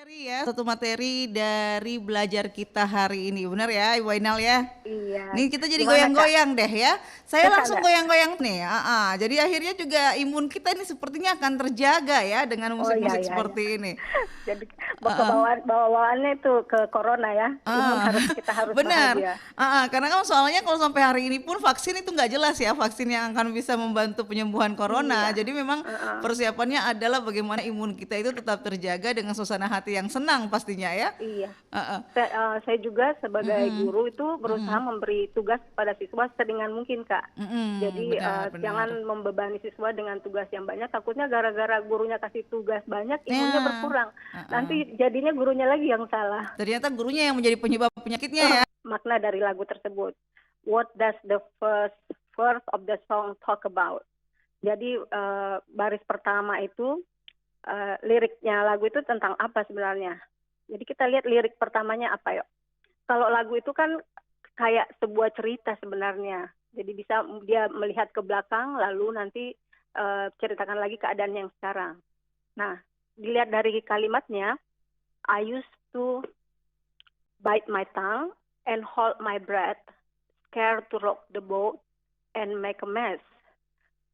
Satu materi dari belajar kita hari ini, benar ya Ibu Ainal ya? Iya, Nih kita jadi gimana Kak? goyang-goyang deh ya. Saya Suka langsung nggak? goyang-goyang nih. Jadi akhirnya juga imun kita ini sepertinya akan terjaga ya dengan Oh iya musik-musik iya iya. seperti ini. Jadi Ah, bawaannya itu ke corona ya. Imun ah, kita harus benar. bahagia. Karena kan soalnya kalau sampai hari ini pun vaksin itu nggak jelas ya vaksin yang akan bisa membantu penyembuhan corona. Iya. Jadi memang Heeh. persiapannya adalah bagaimana imun kita itu tetap terjaga dengan suasana hati yang senang pastinya ya. Iya. Ah, ah. Saya juga sebagai Mm-mm. guru itu berusaha Mm-mm. memberi tugas pada siswa seringan mungkin Kak. Mm-mm. Jadi Benar, benar. jangan membebani siswa dengan tugas yang banyak. Takutnya gara-gara gurunya kasih tugas banyak, imunnya Ya, berkurang. heeh. Nanti jadinya gurunya lagi yang salah. Ternyata gurunya yang menjadi penyebab penyakitnya ya. Makna dari lagu tersebut. What does the first verse of the song talk about? Jadi baris pertama itu liriknya lagu itu tentang apa sebenarnya? Jadi kita lihat lirik pertamanya apa yuk. Kalau lagu itu kan kayak sebuah cerita sebenarnya. Jadi bisa dia melihat ke belakang lalu nanti ceritakan lagi keadaan yang sekarang. Nah, dilihat dari kalimatnya, I used to bite my tongue and hold my breath, scared to rock the boat and make a mess.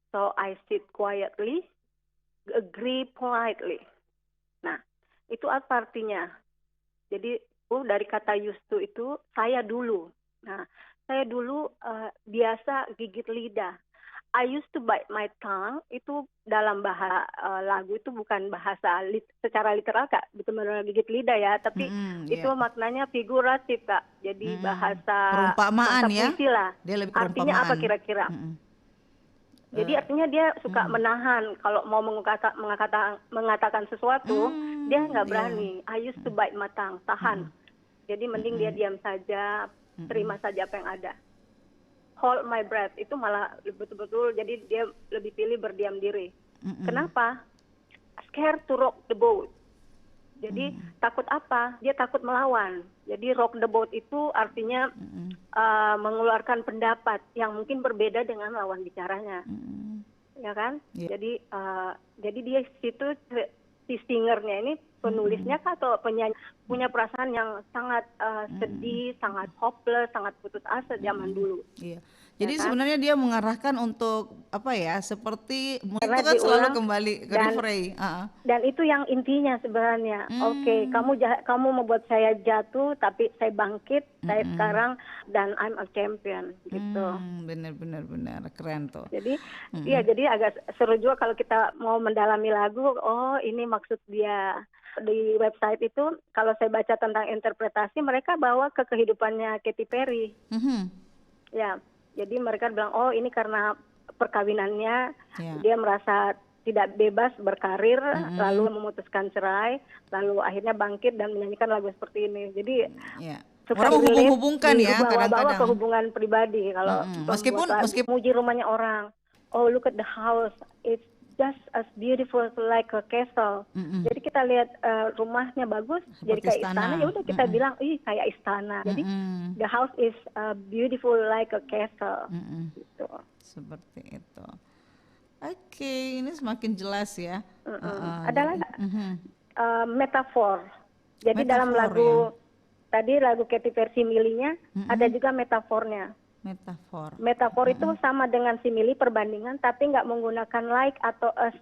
So I sit quietly, agree politely. Nah, itu apa artinya? Jadi dari kata used to itu saya dulu. Nah, saya dulu biasa gigit lidah. I used to bite my tongue itu dalam bahasa lagu itu bukan bahasa secara literal Kak, betul-betul gigit lidah ya, tapi itu Ya. maknanya figuratif Kak. Jadi bahasa Perumpamaan ya. puisi lah. Dia lebih Artinya apa perumpamaan. kira-kira? Mm-mm. Jadi Eh, artinya dia suka mm. menahan kalau mau mengatakan sesuatu, dia nggak Ya. berani. I used to bite my tongue, tahan. Mm-mm. Jadi mending dia Mm-mm. diam saja, Mm-mm. terima saja apa yang ada. Hold my breath itu malah betul-betul jadi dia lebih pilih berdiam diri. Mm-mm. Kenapa? Scared to rock the boat. Jadi takut apa? Dia takut melawan. Jadi rock the boat itu artinya Mm-mm. mengeluarkan pendapat yang mungkin berbeda dengan lawan bicaranya, Mm-mm. ya kan? Ya. Jadi dia situ si singernya ini penulisnya kah atau penyanyi punya perasaan yang sangat sedih, sangat hopeless, sangat putus asa zaman dulu, Iya. ya Jadi kan? sebenarnya dia mengarahkan untuk apa ya? Seperti musik Karena itu kan selalu diulang kembali ke dan refrain. dan itu yang intinya sebenarnya. Oke, Hmm. kamu membuat saya jatuh, tapi saya bangkit, saya Mm-mm. sekarang dan I'm a champion gitu. Benar-benar benar keren tuh. Jadi Mm-mm. iya, jadi agak seru juga kalau kita mau mendalami lagu. Oh, ini maksud dia. Di website itu kalau saya baca tentang interpretasi, mereka bawa ke kehidupannya Katy Perry. Mhm. Ya, jadi mereka bilang, oh ini karena perkawinannya Ya. dia merasa tidak bebas berkarir, Mm-mm. lalu memutuskan cerai, lalu akhirnya bangkit dan menyanyikan lagu seperti ini. Jadi Ya. suka Orang relate, menghubung-hubungkan ya dibawa-bawa ke kadang-kadang. hubungan pribadi kalau Meskipun membuat lagu, meskipun muji rumahnya orang. Oh, look at the house, it's just as beautiful like a castle. mm-mm, Jadi kita lihat rumahnya bagus, jadi seperti kayak istana, ya istana. udah kita Mm-mm, bilang, ih kayak istana. Jadi mm-mm, the house is beautiful like a castle. mm-mm, Gitu. seperti itu. Oke, ini semakin jelas ya. Ada Jadi, lagi metafor. Jadi dalam metafor ya, lagu tadi lagu Katy versi Milinya ada mm-mm, juga metafornya. metafor. Metafor itu Mm-mm. sama dengan simili perbandingan, tapi nggak menggunakan like atau as.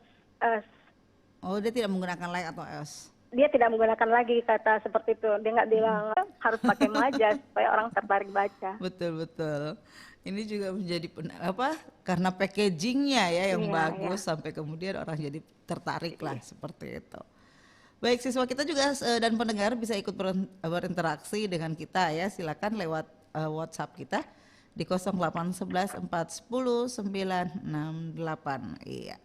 Oh, dia tidak menggunakan like atau else. Dia tidak menggunakan lagi kata seperti itu. Dia nggak bilang harus pakai majas supaya orang tertarik baca. Betul betul. Ini juga menjadi apa? Karena packagingnya ya yang Iya, ya. bagus sampai kemudian orang jadi tertarik lah seperti itu. Baik siswa kita juga dan pendengar bisa ikut berinteraksi dengan kita ya. Silakan lewat WhatsApp kita di 0811 410 968. Iya.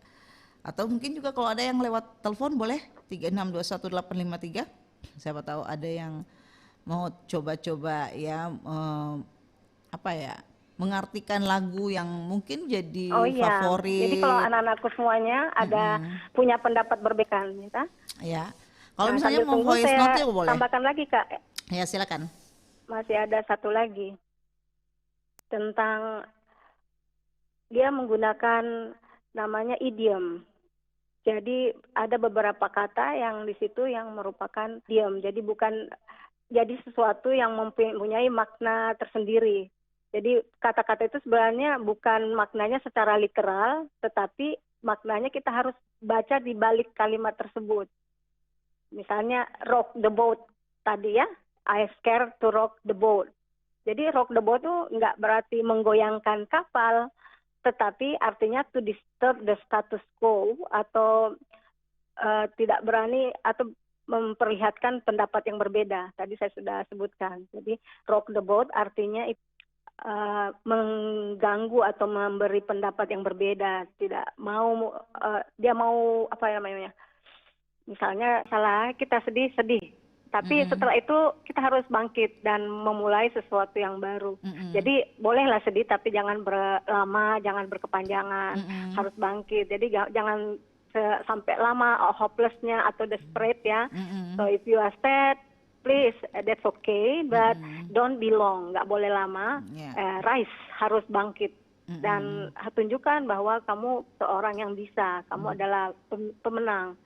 Atau mungkin juga kalau ada yang lewat telepon boleh 3621 853. Siapa tahu ada yang mau coba-coba ya apa ya mengartikan lagu yang mungkin Oh jadi iya. Jadi kalau favorit. anak-anakku semuanya ada punya pendapat berbeda, ya. Ya. Kalau Nah, misalnya sambil mau tunggu voice note saya ya boleh. tambahkan lagi Kak. Ya silakan. Masih ada satu lagi tentang dia menggunakan namanya idiom. Jadi ada beberapa kata yang di situ yang merupakan idiom. Jadi bukan jadi sesuatu yang mempunyai makna tersendiri. Jadi kata-kata itu sebenarnya bukan maknanya secara literal, tetapi maknanya kita harus baca di balik kalimat tersebut. Misalnya rock the boat tadi ya, I scared to rock the boat. Jadi rock the boat itu nggak berarti menggoyangkan kapal, tetapi artinya to disturb the status quo atau tidak berani atau memperlihatkan pendapat yang berbeda. Tadi saya sudah sebutkan. Jadi rock the boat artinya mengganggu atau memberi pendapat yang berbeda. Tidak mau dia mau apa namanya? Misalnya salah kita sedih. Tapi setelah itu kita harus bangkit dan memulai sesuatu yang baru. Jadi bolehlah sedih tapi jangan berlama, jangan berkepanjangan. Harus bangkit. Jadi jangan sampai lama hopelessnya atau desperate ya. So if you are sad, please that's okay, but don't be long. Nggak boleh lama. Rise, harus bangkit. Dan tunjukkan bahwa kamu seorang yang bisa, kamu adalah pemenang.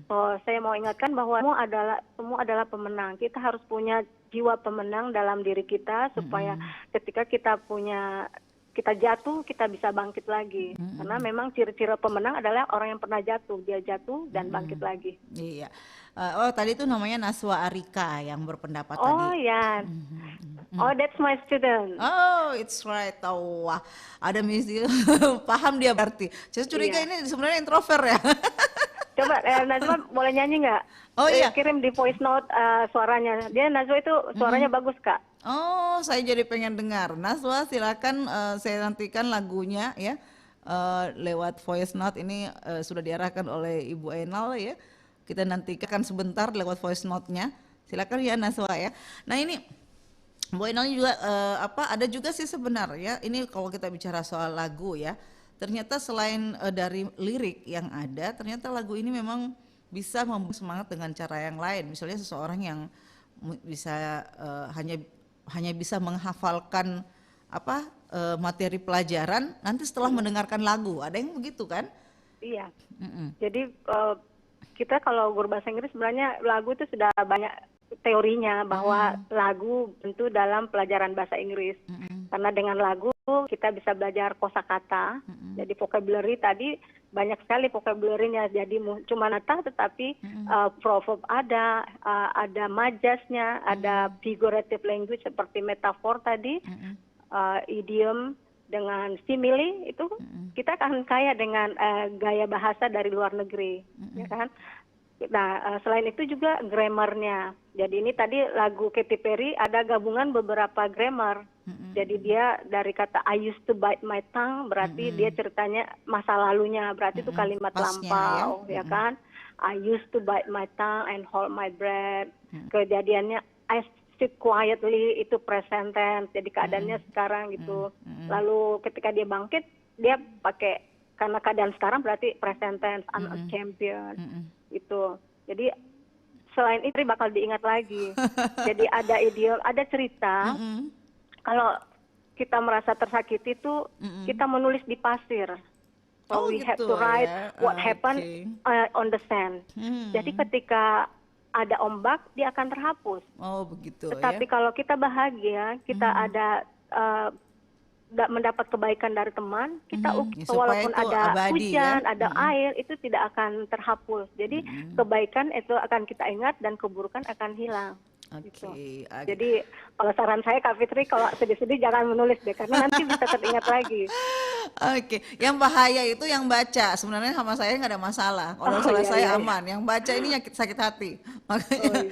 So, saya mau ingatkan bahwa semua adalah pemenang. Kita harus punya jiwa pemenang dalam diri kita supaya ketika kita jatuh, kita bisa bangkit lagi. Karena memang ciri-ciri pemenang adalah orang yang pernah jatuh, dia jatuh dan bangkit lagi. Iya. Tadi itu namanya Naswa Arika yang berpendapat tadi. Oh ya. Oh, that's my student. Oh, it's right. Oh, wah, ada misi paham dia berarti. Saya curiga ini sebenarnya introvert ya. Coba Najwa boleh nyanyi nggak? Oh iya. Kirim di voice note suaranya. Dia Najwa itu suaranya bagus Kak. Oh, saya jadi pengen dengar. Naswa silakan, saya nantikan lagunya ya. Lewat voice note ini sudah diarahkan oleh Ibu Ainal ya. Kita nantikan sebentar lewat voice note-nya. Silakan ya Naswa ya. Nah ini Bu Ainal juga ada juga sih sebenarnya ini kalau kita bicara soal lagu ya. Ternyata selain dari lirik yang ada, ternyata lagu ini memang bisa membuat semangat dengan cara yang lain. Misalnya seseorang yang bisa hanya bisa menghafalkan materi pelajaran, nanti setelah mendengarkan lagu, ada yang begitu kan? Iya. Jadi kita kalau guru bahasa Inggris sebenarnya lagu itu sudah banyak teorinya bahwa lagu tentu dalam pelajaran bahasa Inggris. Karena dengan lagu kita bisa belajar kosakata. Jadi vocabulary tadi banyak sekali vocabulary-nya. Jadi cuma kata tetapi proverb ada majasnya, ada figurative language seperti metafor tadi, idiom dengan simile itu kita akan kaya dengan gaya bahasa dari luar negeri, ya kan? Nah, selain itu juga grammarnya. Jadi ini tadi lagu Katy Perry ada gabungan beberapa grammar. Jadi dia dari kata I used to bite my tongue berarti dia ceritanya masa lalunya, berarti itu kalimat lampau, ya kan? I used to bite my tongue and hold my breath. Kejadiannya I sit quietly itu present tense. Jadi keadaannya sekarang gitu. Lalu ketika dia bangkit dia pakai karena keadaan sekarang berarti present tense, I'm a champion. Itu. Jadi selain itu bakal diingat lagi. Jadi ada idiom, ada cerita. Kalau kita merasa tersakiti itu kita menulis di pasir. So we have to write what happened on the sand. Jadi ketika ada ombak dia akan terhapus. Oh begitu. Tetapi kalau kita bahagia, kita ada mendapat kebaikan dari teman, kita walaupun ada abadi, hujan, ada air, itu tidak akan terhapus. Jadi kebaikan itu akan kita ingat dan keburukan akan hilang. Gitu. Jadi kalau saran saya Kak Fitri, kalau sedih-sedih jangan menulis deh, karena nanti bisa teringat lagi. Yang bahaya itu yang baca. Sebenarnya sama saya nggak ada masalah. Kalau saya aman. Yang baca ini sakit hati. Makanya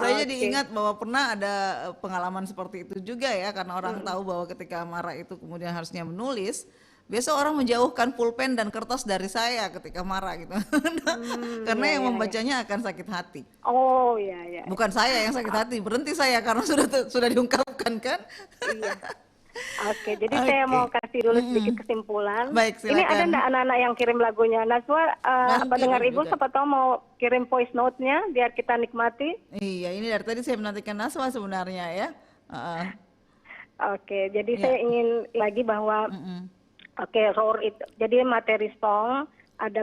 saya jadi ingat bahwa pernah ada pengalaman seperti itu juga ya, karena orang tahu bahwa ketika marah itu kemudian harusnya menulis. Biasa orang menjauhkan pulpen dan kertas dari saya ketika marah gitu. Karena yang membacanya akan sakit hati. Oh iya. Bukan saya yang sakit hati, berhenti saya karena sudah diungkapkan kan. Iya. Oke, jadi saya mau kasih dulu sedikit kesimpulan. Baik, silakan. Ini ada enggak anak-anak yang kirim lagunya? Najwa, pendengar Ibu siapa tahu mau kirim voice note-nya biar kita nikmati. Iya, ini dari tadi saya menantikan Najwa sebenarnya ya. Oke, jadi saya ingin lagi bahwa roar itu. Jadi materi song